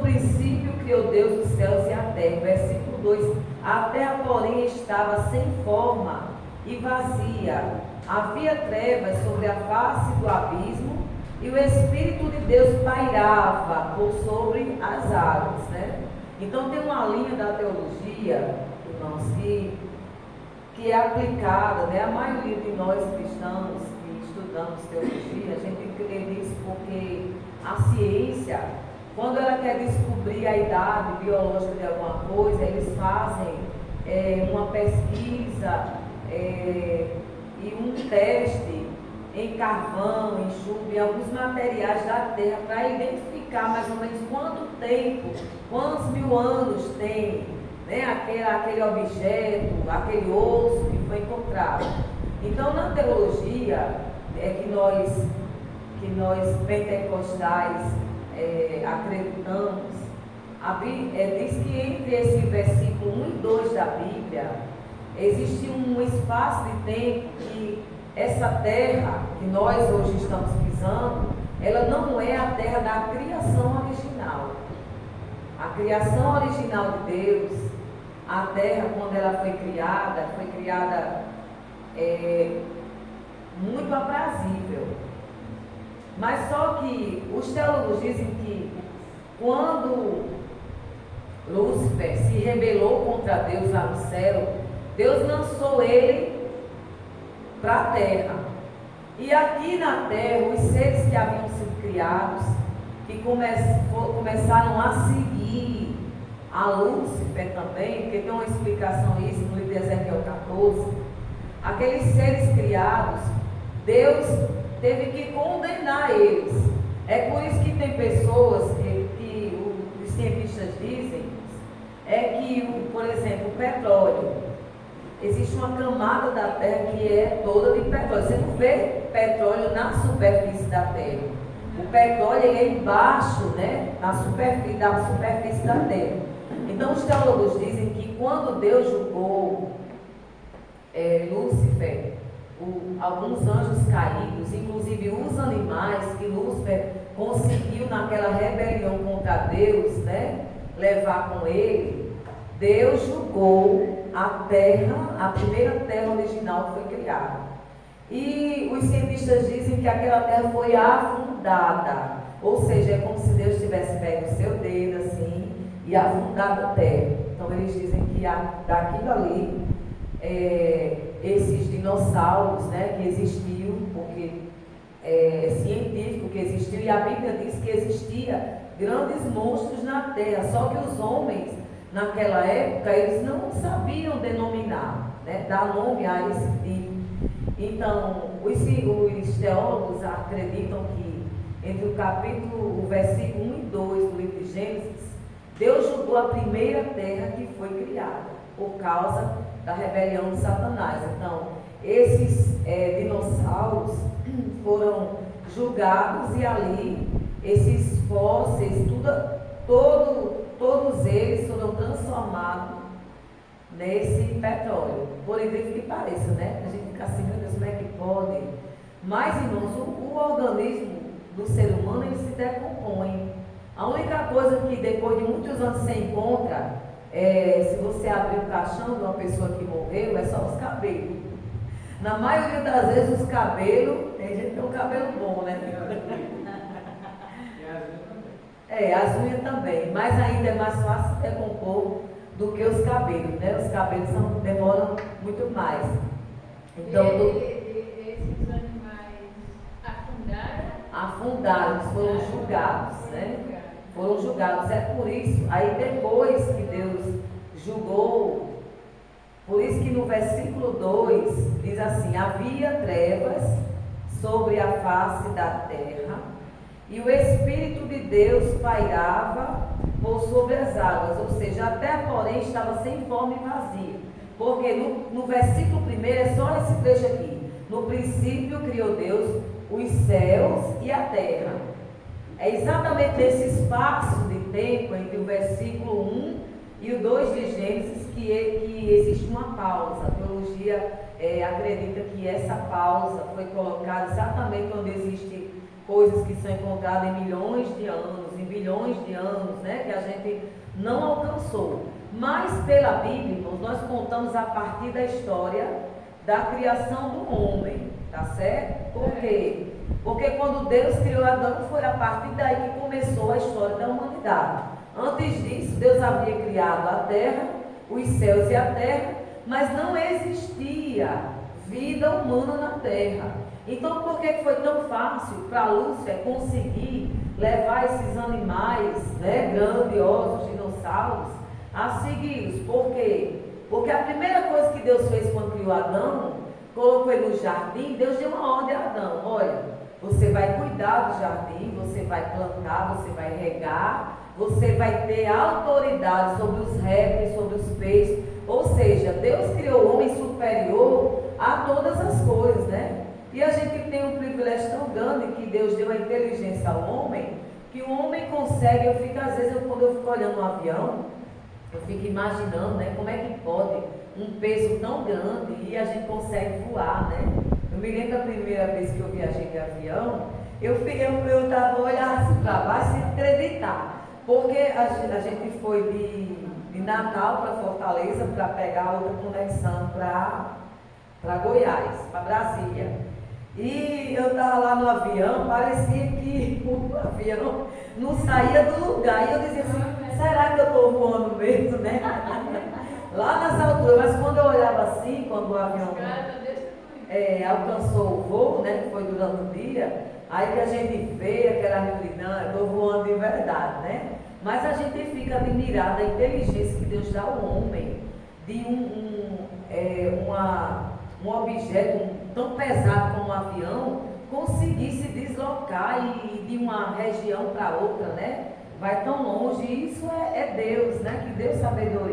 princípio criou Deus os céus e a terra. Versículo 2: a terra, porém, estava sem forma e vazia. Havia trevas sobre a face do abismo, e o Espírito de Deus pairava por sobre as águas, né? Então tem uma linha da teologia, irmãos, que é aplicada, né? A maioria de nós cristãos que estudamos teologia, a gente crê nisso porque a ciência, quando ela quer descobrir a idade biológica de alguma coisa, eles fazem uma pesquisa e um teste em carvão, em chumbo, em alguns materiais da Terra, para identificar mais ou menos quanto tempo, quantos mil anos tem, né, aquele objeto, aquele osso que foi encontrado. Então, na teologia, que nós pentecostais acreditamos, diz que entre esse versículo 1 e 2 da Bíblia, existe um espaço de tempo que essa terra que nós hoje estamos pisando, ela não é a terra da criação original. A criação original de Deus, a terra quando ela foi criada muito aprazível. Mas só que os teólogos dizem que quando Lúcifer se rebelou contra Deus lá no céu, Deus lançou ele para a terra. E aqui na terra, os seres que haviam sido criados, que começaram a seguir a Lúcifer também, porque tem uma explicação isso no livro de Ezequiel 14, aqueles seres criados, Deus teve que condenar eles. É por isso que tem pessoas que os cientistas dizem, que, por exemplo, o petróleo, existe uma camada da terra que é toda de petróleo. Você não vê petróleo na superfície da terra. O petróleo é embaixo, né, da superfície da terra. Então os teólogos dizem que quando Deus julgou Lúcifer, alguns anjos caídos, inclusive os animais que Lúcifer conseguiu naquela rebelião contra Deus, né, levar com ele, Deus julgou a terra, a primeira terra original que foi criada. E os cientistas dizem que aquela terra foi afundada, ou seja, é como se Deus tivesse pego o seu dedo assim e afundado a terra. Então eles dizem que daquilo ali, esses dinossauros, né, que existiu, porque é científico que existiu, e a Bíblia diz que existia grandes monstros na terra, só que os homens naquela época, eles não sabiam denominar, né, dar nome a esse tipo. Então, os teólogos acreditam que entre o versículo 1 e 2 do livro de Gênesis, Deus julgou a primeira terra que foi criada, por causa da rebelião de Satanás. Então, esses dinossauros foram julgados e ali, esses fósseis, todos eles foram transformados nesse petróleo. Por incrível que pareça, né? A gente fica assim, meu Deus, como é que pode? Mas, irmãos, o organismo do ser humano, ele se decompõe. A única coisa que depois de muitos anos você encontra, se você abrir o caixão de uma pessoa que morreu, é só os cabelos. Na maioria das vezes os cabelos, tem gente que tem um cabelo bom, né? As unhas também, mas ainda é mais fácil decompor do que os cabelos, né? Os cabelos demoram muito mais. Então, esses animais afundaram, foram julgados, né? Foram julgados, é por isso, aí depois que Deus julgou, por isso que no versículo 2 diz assim: havia trevas sobre a face da terra, e o Espírito de Deus pairava por sobre as águas, ou seja, a terra, porém, estava sem forma e vazia. Porque no versículo 1 é só esse trecho aqui: no princípio criou Deus os céus e a terra. É exatamente esse espaço de tempo entre o versículo 1 e o 2 de Gênesis que existe uma pausa. A teologia acredita que essa pausa foi colocada exatamente onde existe coisas que são encontradas em milhões de anos, em bilhões de anos, né? Que a gente não alcançou. Mas pela Bíblia, irmãos, nós contamos a partir da história da criação do homem, tá certo? Por quê? Porque quando Deus criou Adão, foi a partir daí que começou a história da humanidade. Antes disso, Deus havia criado a terra, os céus e a terra, mas não existia vida humana na terra. Então, por que foi tão fácil para Lúcifer conseguir levar esses animais, né, grandiosos, dinossauros, a segui-los? Por quê? Porque a primeira coisa que Deus fez quando criou Adão, colocou ele no jardim, Deus deu uma ordem a Adão: olha, você vai cuidar do jardim, você vai plantar, você vai regar, você vai ter autoridade sobre os répteis, sobre os peixes. Ou seja, Deus criou o homem superior a todas as coisas, né? E a gente tem um privilégio tão grande que Deus deu a inteligência ao homem, que o homem consegue, às vezes, quando eu fico olhando um avião, eu fico imaginando, né, como é que pode um peso tão grande e a gente consegue voar, né? Eu me lembro da primeira vez que eu viajei de avião, eu estava olhando assim para baixo sem acreditar, porque a gente foi de Natal para Fortaleza para pegar outra conexão para Goiás, para Brasília. E eu estava lá no avião, parecia que o avião não saía do lugar. E eu dizia assim, será que eu estou voando mesmo, né? Lá nas alturas, mas quando eu olhava assim, quando o avião alcançou o voo, né, que foi durante o dia, aí que a gente vê aquela reunião, eu estou voando de verdade, né? Mas a gente fica admirado da inteligência que Deus dá ao homem, de um objeto tão pesado como um avião, conseguir se deslocar e de uma região para outra, né? Vai tão longe. Isso é Deus, né? Que deu sabedoria.